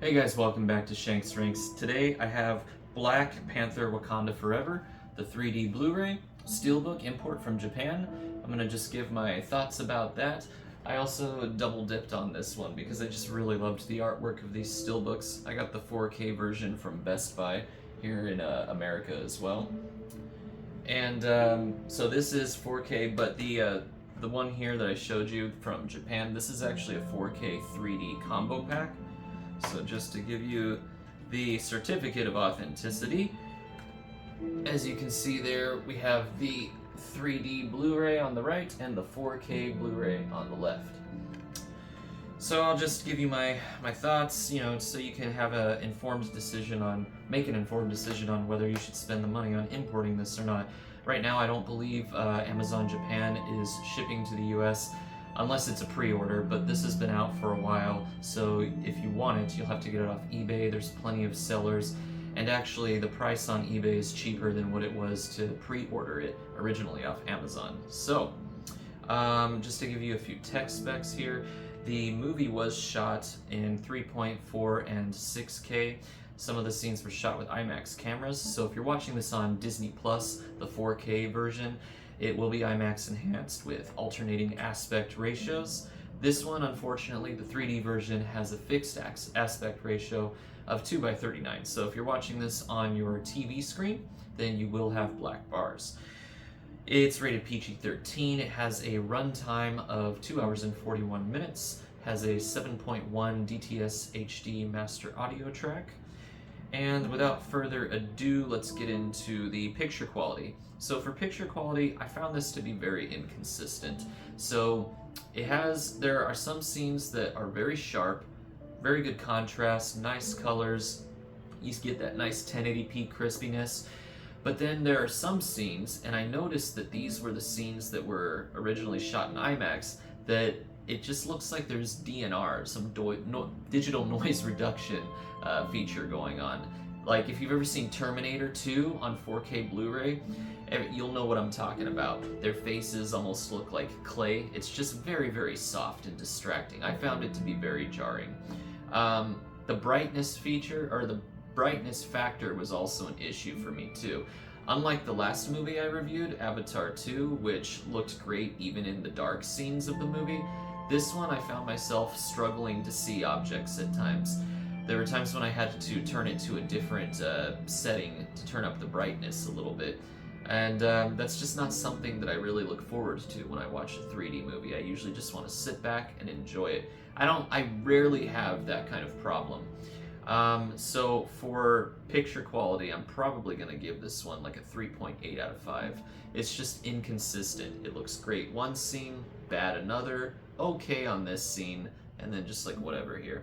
Hey guys, welcome back to Shanks Ranks. Today I have Black Panther Wakanda Forever, the 3D Blu-ray, Steelbook import from Japan. I'm going to just give my thoughts about that. I also double dipped on this one because I just really loved the artwork of these Steelbooks. I got the 4K version from Best Buy here in America as well. And so this is 4K, but the one here that I showed you from Japan, this is actually a 4K 3D combo pack. So just to give you the certificate of authenticity, as you can see there, we have the 3D Blu-ray on the right and the 4K Blu-ray on the left. So I'll just give you my thoughts, so you can have make an informed decision on whether you should spend the money on importing this or not. Right now, I don't believe Amazon Japan is shipping to the US unless it's a pre-order, but this has been out for a while, so if you want it, you'll have to get it off eBay. There's plenty of sellers, and actually the price on eBay is cheaper than what it was to pre-order it originally off Amazon. So, just to give you a few tech specs here, the movie was shot in 3.4 and 6K. Some of the scenes were shot with IMAX cameras, so if you're watching this on Disney Plus, the 4K version, it will be IMAX enhanced with alternating aspect ratios. This one, unfortunately, the 3D version has a fixed aspect ratio of 2:39. So if you're watching this on your TV screen, then you will have black bars. It's rated PG-13. It has a runtime of 2 hours and 41 minutes, has a 7.1 DTS HD master audio track. And without further ado, let's get into the picture quality. So for picture quality, I found this to be very inconsistent. So there are some scenes that are very sharp, very good contrast, nice colors. You get that nice 1080p crispiness. But then there are some scenes, and I noticed that these were the scenes that were originally shot in IMAX, that it just looks like there's DNR, some digital noise reduction feature going on. Like if you've ever seen Terminator 2 on 4K Blu-ray, you'll know what I'm talking about. Their faces almost look like clay. It's just very, very soft and distracting. I found it to be very jarring. The brightness feature, or the brightness factor, was also an issue for me too. Unlike the last movie I reviewed, Avatar 2, which looked great even in the dark scenes of the movie, this one I found myself struggling to see objects at times. There were times when I had to turn it to a different setting to turn up the brightness a little bit. And that's just not something that I really look forward to when I watch a 3D movie. I usually just want to sit back and enjoy it. I rarely have that kind of problem. So for picture quality, I'm probably going to give this one like a 3.8 out of 5. It's just inconsistent. It looks great one scene, bad another, okay on this scene, and then just like whatever here.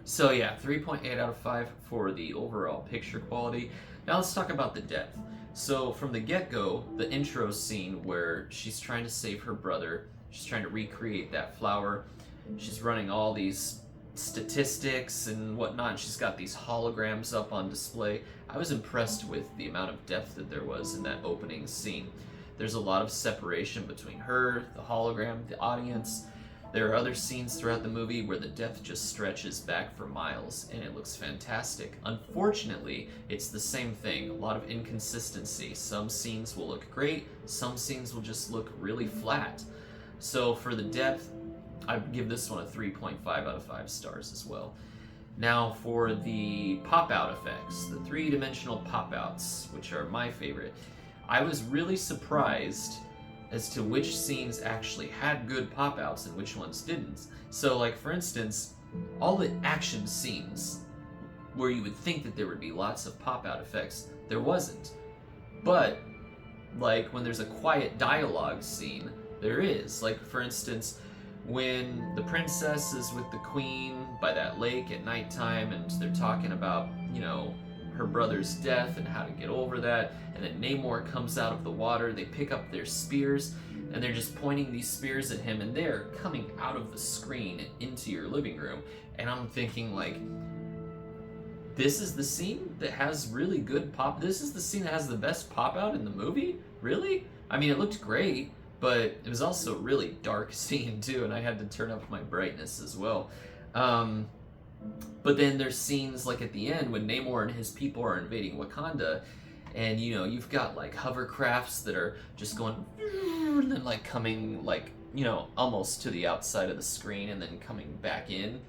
So yeah, 3.8 out of 5 for the overall picture quality. Now let's talk about the depth. So from the get-go, the intro scene where she's trying to save her brother, she's trying to recreate that flower, she's running all these statistics and whatnot, she's got these holograms up on display. I was impressed with the amount of depth that there was in that opening scene. There's a lot of separation between her, the hologram, the audience. There are other scenes throughout the movie where the depth just stretches back for miles, and it looks fantastic. Unfortunately, it's the same thing, a lot of inconsistency. Some scenes will look great, some scenes will just look really flat. So for the depth, I'd give this one a 3.5 out of 5 stars as well. Now for the pop-out effects, the three-dimensional pop-outs, which are my favorite, I was really surprised as to which scenes actually had good pop-outs and which ones didn't. So like for instance, all the action scenes where you would think that there would be lots of pop-out effects, there wasn't. But like when there's a quiet dialogue scene, there is. Like for instance, when the princess is with the queen by that lake at nighttime and they're talking about, her brother's death and how to get over that, and then Namor comes out of the water, they pick up their spears, and they're just pointing these spears at him, and they're coming out of the screen into your living room. And I'm thinking like, this is the scene that has really good pop, this is the scene that has the best pop out in the movie? Really? I mean, it looked great, but it was also a really dark scene too, and I had to turn up my brightness as well. But then there's scenes like at the end when Namor and his people are invading Wakanda, and you've got like hovercrafts that are just going and then like coming like almost to the outside of the screen and then coming back in,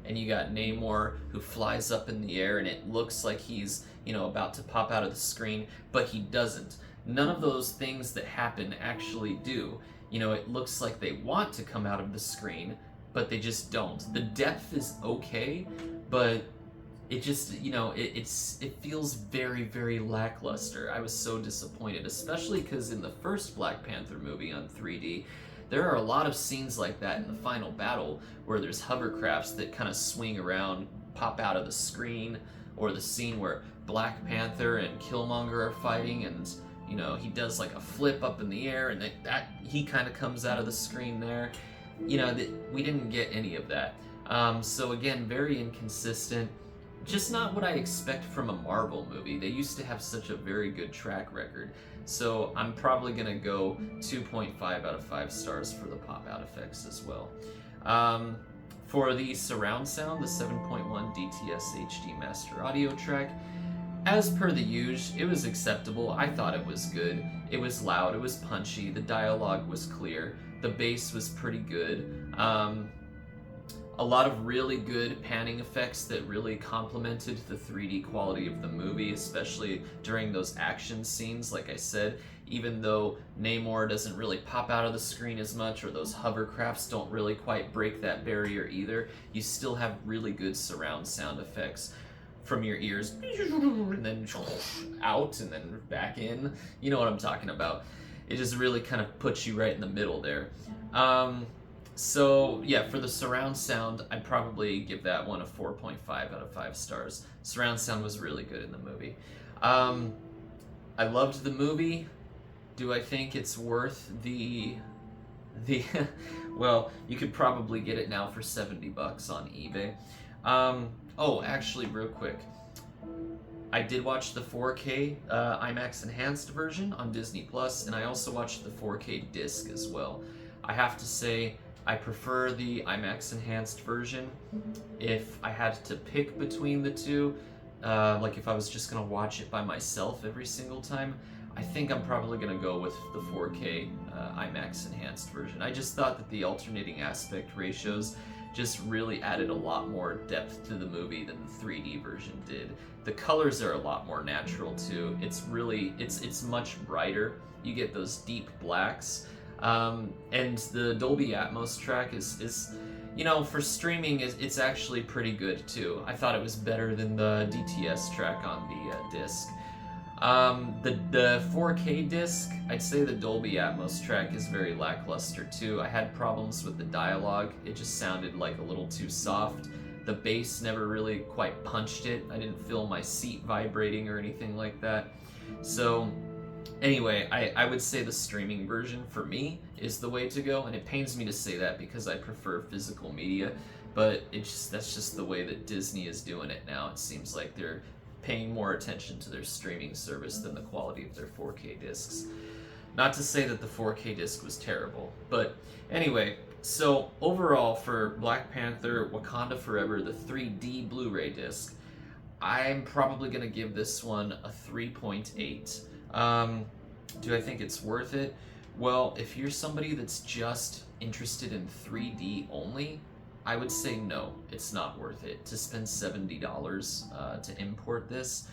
and you got Namor who flies up in the air and it looks like he's about to pop out of the screen, but he doesn't. None of those things that happen actually do. It looks like they want to come out of the screen, but they just don't. The depth is okay, but it just it feels very, very lackluster. I was so disappointed, especially because in the first Black Panther movie on 3D, there are a lot of scenes like that in the final battle where there's hovercrafts that kind of swing around, pop out of the screen, or the scene where Black Panther and Killmonger are fighting, and he does like a flip up in the air, and that he kind of comes out of the screen there. We didn't get any of that. So again, very inconsistent. Just not what I expect from a Marvel movie. They used to have such a very good track record. So I'm probably gonna go 2.5 out of 5 stars for the pop-out effects as well. For the surround sound, the 7.1 DTS HD Master Audio track, as per the usual, it was acceptable. I thought it was good. It was loud, it was punchy, the dialogue was clear, the bass was pretty good. A lot of really good panning effects that really complemented the 3D quality of the movie, especially during those action scenes. Like I said, even though Namor doesn't really pop out of the screen as much, or those hovercrafts don't really quite break that barrier either, you still have really good surround sound effects from your ears, and then out, and then back in. You know what I'm talking about. It just really kind of puts you right in the middle there. So yeah, for the surround sound, I'd probably give that one a 4.5 out of 5 stars. Surround sound was really good in the movie. I loved the movie. Do I think it's worth the well, you could probably get it now for $70 on eBay. Oh, actually, real quick, I did watch the 4K IMAX enhanced version on Disney Plus, and I also watched the 4K disc as well. I have to say, I prefer the IMAX enhanced version. If I had to pick between the two, like if I was just gonna watch it by myself every single time, I think I'm probably gonna go with the 4K IMAX enhanced version. I just thought that the alternating aspect ratios just really added a lot more depth to the movie than the 3D version did. The colors are a lot more natural too. It's much brighter. You get those deep blacks. And the Dolby Atmos track is for streaming, it's actually pretty good too. I thought it was better than the DTS track on the disc. The 4K disc, I'd say the Dolby Atmos track is very lackluster too. I had problems with the dialogue. It just sounded like a little too soft. The bass never really quite punched it. I didn't feel my seat vibrating or anything like that. So anyway, I would say the streaming version for me is the way to go, and it pains me to say that because I prefer physical media, but that's just the way that Disney is doing it now. It seems like they're paying more attention to their streaming service than the quality of their 4K discs. Not to say that the 4K disc was terrible, but anyway, so overall for Black Panther Wakanda Forever, the 3D Blu-ray disc, I'm probably going to give this one a 3.8. Do I think it's worth it? Well, if you're somebody that's just interested in 3D only, I would say no, it's not worth it to spend $70 to import this.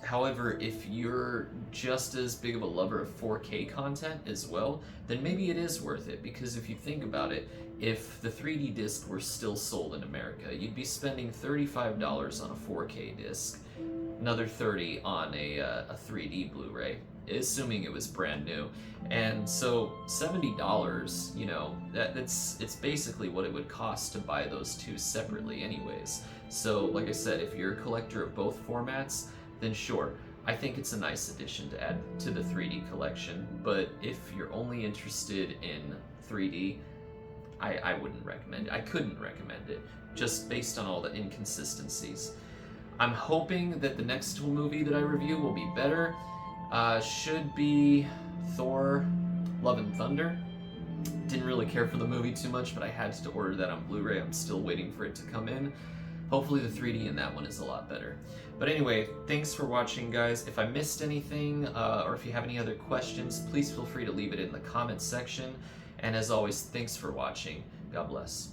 However, if you're just as big of a lover of 4K content as well, then maybe it is worth it, because if you think about it, if the 3D disc were still sold in America, you'd be spending $35 on a 4K disc, another $30 on a 3D Blu-ray, assuming it was brand new. And so $70, it's basically what it would cost to buy those two separately anyways. So like I said, if you're a collector of both formats, then sure, I think it's a nice addition to add to the 3D collection. But if you're only interested in 3D, I wouldn't recommend it. I couldn't recommend it, just based on all the inconsistencies. I'm hoping that the next movie that I review will be better. Should be Thor: Love and Thunder. Didn't really care for the movie too much, but I had to order that on Blu-ray. I'm still waiting for it to come in. Hopefully the 3D in that one is a lot better. But anyway, thanks for watching, guys. If I missed anything, or if you have any other questions, please feel free to leave it in the comments section. And as always, thanks for watching. God bless.